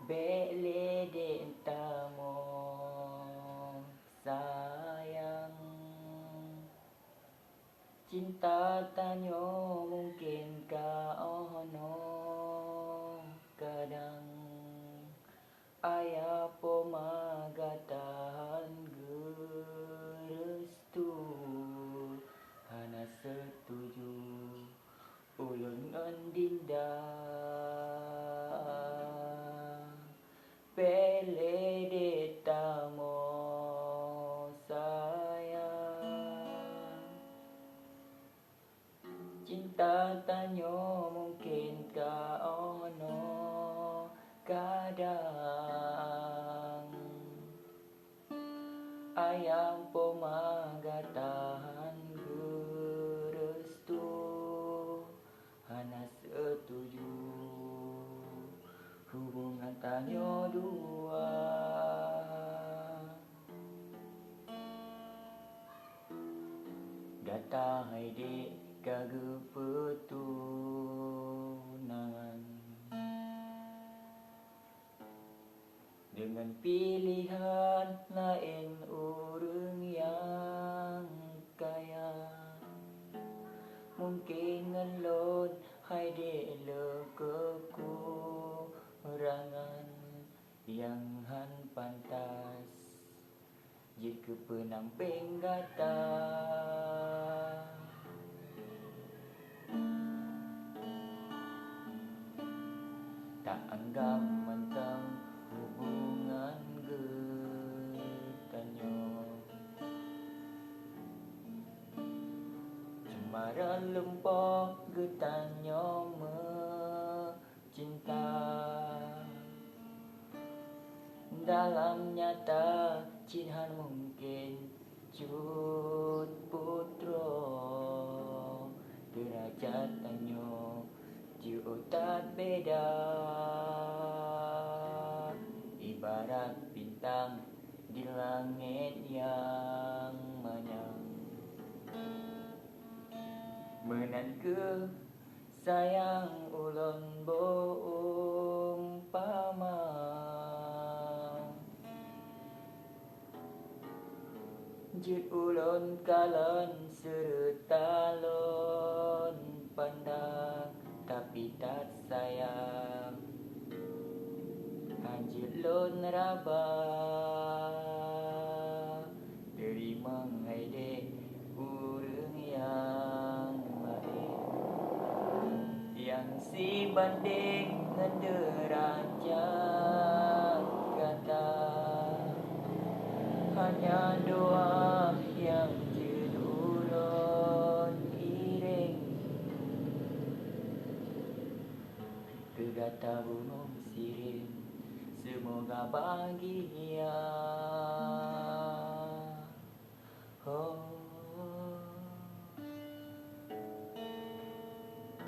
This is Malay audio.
Bele dentamo sayang, cinta tanyo mungkinkah ono kadang ayah po magatahan gerestu hana setuju ulun andinda pele detamo sayang, cinta tanyo mungkinkah ono kadang ayam po magatahan gerestu hana setuju hubungan tanyo dua. Datang hai dek kage petunangan dengan pilihan lain urang yang kaya. Mungkin ngelon hai dek le kekurangan yang han pantas jika penamping kata tak anggap mentang hubungan getanyo cemara lempok getanyo mencinta dalam nyata cinhan mungkin cut putro derajat tanyo diutat beda ibarat bintang di langit yang manyang menan ke sayang ulun beumpama jut ulun kalan seretalon pandang tapi tak sayang anjir lon raba terima ngai dek urang yang lain yang si banding derajat kata hanya doa yang ulun iring kegata gunung siring semoga bahagia.